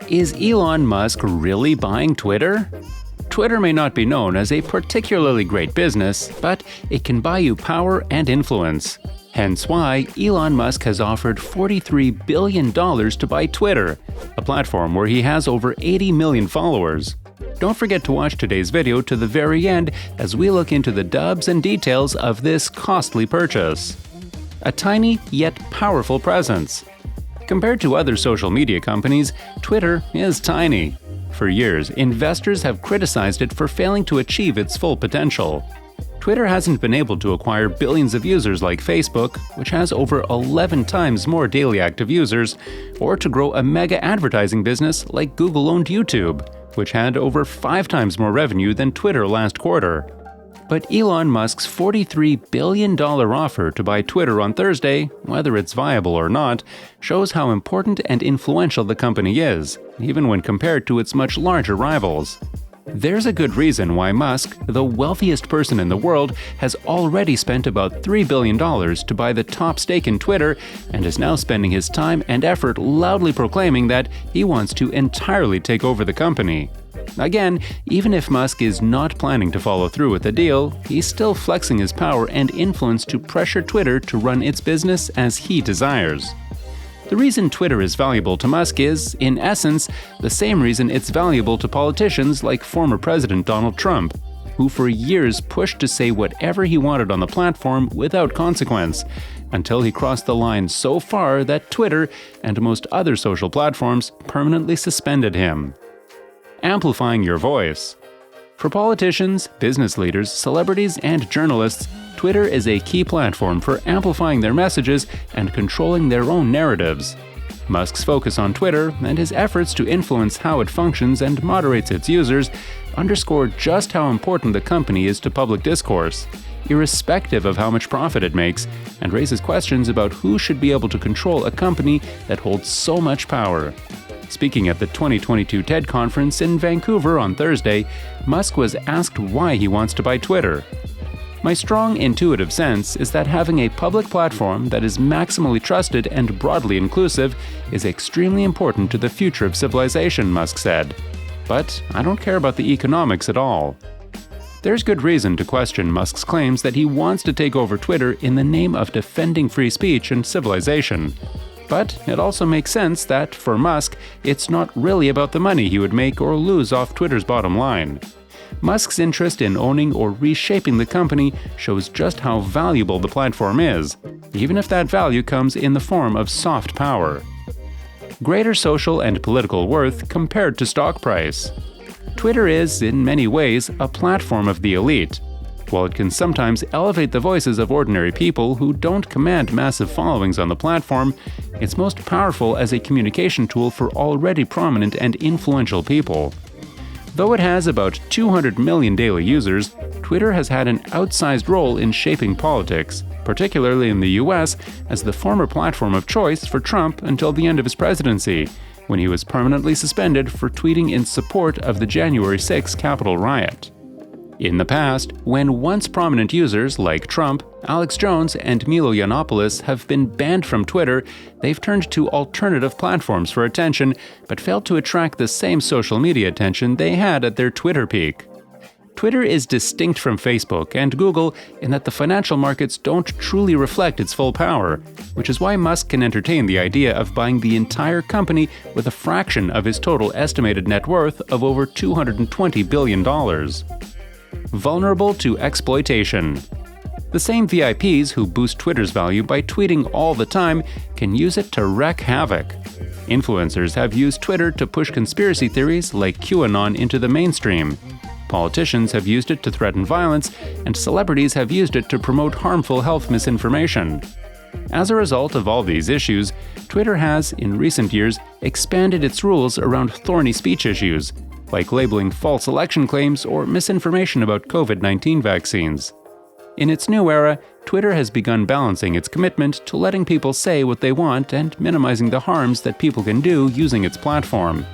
Is Elon Musk really buying Twitter? Twitter may not be known as a particularly great business, but it can buy you power and influence. Hence why Elon Musk has offered $43 billion to buy Twitter, a platform where he has over 80 million followers. Don't forget to watch today's video to the very end as we look into the dubs and details of this costly purchase. A tiny yet powerful presence. Compared to other social media companies, Twitter is tiny. For years, investors have criticized it for failing to achieve its full potential. Twitter hasn't been able to acquire billions of users like Facebook, which has over 11 times more daily active users, or to grow a mega advertising business like Google-owned YouTube, which had over 5 times more revenue than Twitter last quarter. But Elon Musk's $43 billion offer to buy Twitter on Thursday, whether it's viable or not, shows how important and influential the company is, even when compared to its much larger rivals. There's a good reason why Musk, the wealthiest person in the world, has already spent about $3 billion to buy the top stake in Twitter and is now spending his time and effort loudly proclaiming that he wants to entirely take over the company. Again, even if Musk is not planning to follow through with the deal, he's still flexing his power and influence to pressure Twitter to run its business as he desires. The reason Twitter is valuable to Musk is, in essence, the same reason it's valuable to politicians like former President Donald Trump, who for years pushed to say whatever he wanted on the platform without consequence, until he crossed the line so far that Twitter, and most other social platforms, permanently suspended him. Amplifying your voice. For politicians, business leaders, celebrities, and journalists, Twitter is a key platform for amplifying their messages and controlling their own narratives. Musk's focus on Twitter and his efforts to influence how it functions and moderates its users underscore just how important the company is to public discourse, irrespective of how much profit it makes, and raises questions about who should be able to control a company that holds so much power. Speaking at the 2022 TED conference in Vancouver on Thursday, Musk was asked why he wants to buy Twitter. My strong intuitive sense is that having a public platform that is maximally trusted and broadly inclusive is extremely important to the future of civilization, Musk said. But I don't care about the economics at all. There's good reason to question Musk's claims that he wants to take over Twitter in the name of defending free speech and civilization. But it also makes sense that, for Musk, it's not really about the money he would make or lose off Twitter's bottom line. Musk's interest in owning or reshaping the company shows just how valuable the platform is, even if that value comes in the form of soft power. Greater social and political worth compared to stock price. Twitter is, in many ways, a platform of the elite. While it can sometimes elevate the voices of ordinary people who don't command massive followings on the platform, it's most powerful as a communication tool for already prominent and influential people. Though it has about 200 million daily users, Twitter has had an outsized role in shaping politics, particularly in the US, as the former platform of choice for Trump until the end of his presidency, when he was permanently suspended for tweeting in support of the January 6 Capitol riot. In the past, when once prominent users like Trump, Alex Jones, and Milo Yiannopoulos have been banned from Twitter, they've turned to alternative platforms for attention, but failed to attract the same social media attention they had at their Twitter peak. Twitter is distinct from Facebook and Google in that the financial markets don't truly reflect its full power, which is why Musk can entertain the idea of buying the entire company with a fraction of his total estimated net worth of over $220 billion. Vulnerable to exploitation. The same VIPs who boost Twitter's value by tweeting all the time can use it to wreak havoc. Influencers have used Twitter to push conspiracy theories like QAnon into the mainstream. Politicians have used it to threaten violence, and celebrities have used it to promote harmful health misinformation. As a result of all these issues, Twitter has, in recent years, expanded its rules around thorny speech issues, like labeling false election claims or misinformation about COVID-19 vaccines. In its new era, Twitter has begun balancing its commitment to letting people say what they want and minimizing the harms that people can do using its platform.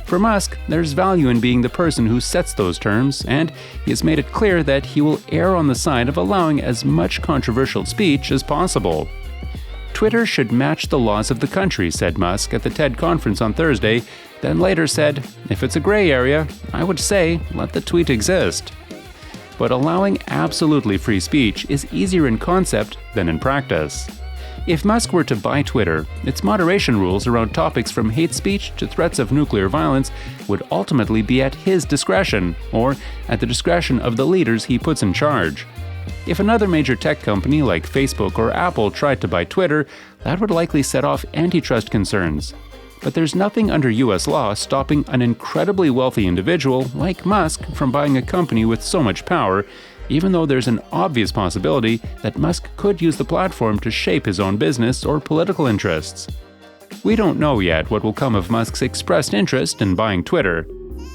For Musk, there's value in being the person who sets those terms, and he has made it clear that he will err on the side of allowing as much controversial speech as possible. Twitter should match the laws of the country, said Musk at the TED conference on Thursday, then later said, if it's a gray area, I would say let the tweet exist. But allowing absolutely free speech is easier in concept than in practice. If Musk were to buy Twitter, its moderation rules around topics from hate speech to threats of nuclear violence would ultimately be at his discretion, or at the discretion of the leaders he puts in charge. If another major tech company like Facebook or Apple tried to buy Twitter, that would likely set off antitrust concerns. But there's nothing under US law stopping an incredibly wealthy individual like Musk from buying a company with so much power, even though there's an obvious possibility that Musk could use the platform to shape his own business or political interests. We don't know yet what will come of Musk's expressed interest in buying Twitter.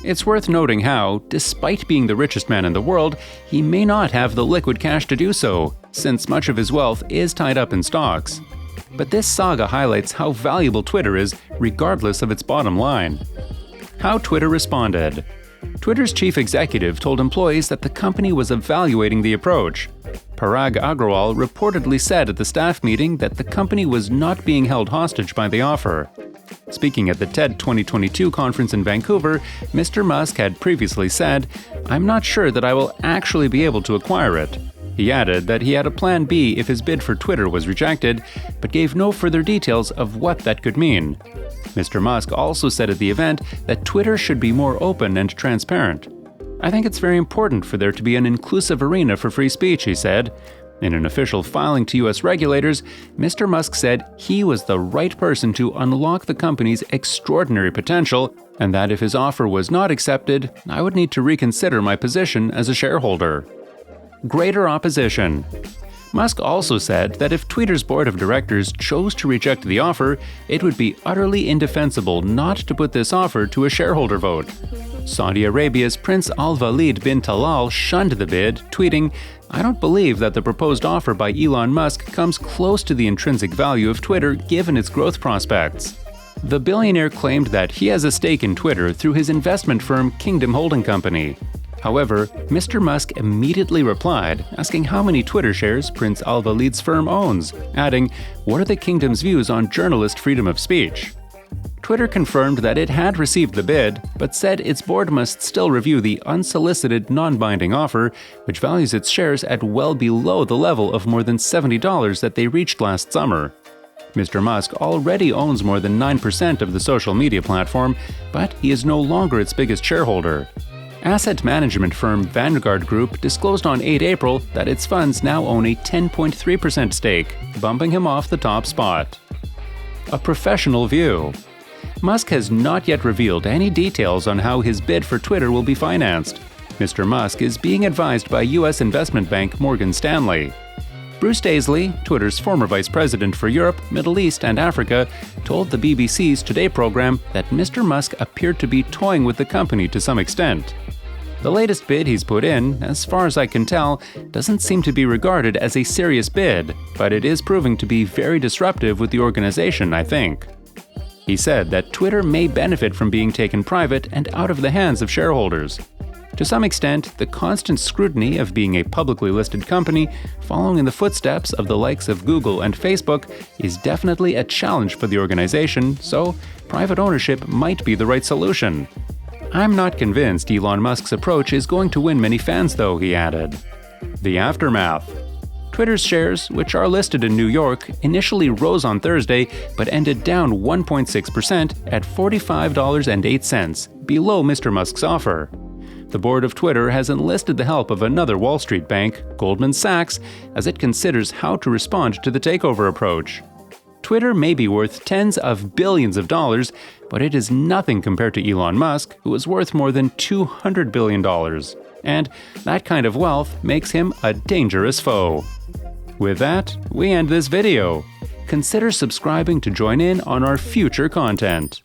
It's worth noting how, despite being the richest man in the world, he may not have the liquid cash to do so, since much of his wealth is tied up in stocks. But this saga highlights how valuable Twitter is, regardless of its bottom line. How Twitter responded. Twitter's chief executive told employees that the company was evaluating the approach. PARAG AGRAWAL reportedly said at the staff meeting that the company was not being held hostage by the offer. Speaking at the TED 2022 conference in Vancouver, Mr. Musk had previously said, "I'm not sure that I will actually be able to acquire it." He added that he had a plan B if his bid for Twitter was rejected, but gave no further details of what that could mean. Mr. Musk also said at the event that Twitter should be more open and transparent. "I think it's very important for there to be an inclusive arena for free speech," he said. In an official filing to U.S. regulators, Mr. Musk said he was the right person to unlock the company's extraordinary potential, and that if his offer was not accepted, I would need to reconsider my position as a shareholder. Greater opposition. Musk also said that if Twitter's board of directors chose to reject the offer, it would be utterly indefensible not to put this offer to a shareholder vote. Saudi Arabia's Prince ALWALEED bin TALAL shunned the bid, tweeting, "I don't believe that the proposed offer by Elon Musk comes close to the intrinsic value of Twitter given its growth prospects." The billionaire claimed that he has a stake in Twitter through his investment firm Kingdom Holding Company. However, Mr. Musk immediately replied, asking how many Twitter shares Prince ALWALEED's firm owns, adding, "What are the kingdom's views on journalist freedom of speech?" Twitter confirmed that it had received the bid, but said its board must still review the unsolicited, non-binding offer, which values its shares at well below the level of more than $70 that they reached last summer. Mr. Musk already owns more than 9% of the social media platform, but he is no longer its biggest shareholder. Asset management firm Vanguard Group disclosed on 8 April that its funds now own a 10.3% stake, bumping him off the top spot. A professional view. Musk has not yet revealed any details on how his bid for Twitter will be financed. Mr. Musk is being advised by U.S. investment bank Morgan Stanley. Bruce Daisley, Twitter's former vice president for Europe, Middle East, and Africa, told the BBC's Today program that Mr. Musk appeared to be toying with the company to some extent. The latest bid he's put in, as far as I can tell, doesn't seem to be regarded as a serious bid, but it is proving to be very disruptive with the organization, I think. He said that Twitter may benefit from being taken private and out of the hands of shareholders. To some extent, the constant scrutiny of being a publicly listed company, following in the footsteps of the likes of Google and Facebook, is definitely a challenge for the organization, so private ownership might be the right solution. "I'm not convinced Elon Musk's approach is going to win many fans, though," he added. The aftermath. Twitter's shares, which are listed in New York, initially rose on Thursday but ended down 1.6% at $45.08, below Mr. Musk's offer. The board of Twitter has enlisted the help of another Wall Street bank, Goldman Sachs, as it considers how to respond to the takeover approach. Twitter may be worth tens of billions of dollars, but it is nothing compared to Elon Musk, who is worth more than $200 billion. And that kind of wealth makes him a dangerous foe. With that, we end this video. Consider subscribing to join in on our future content.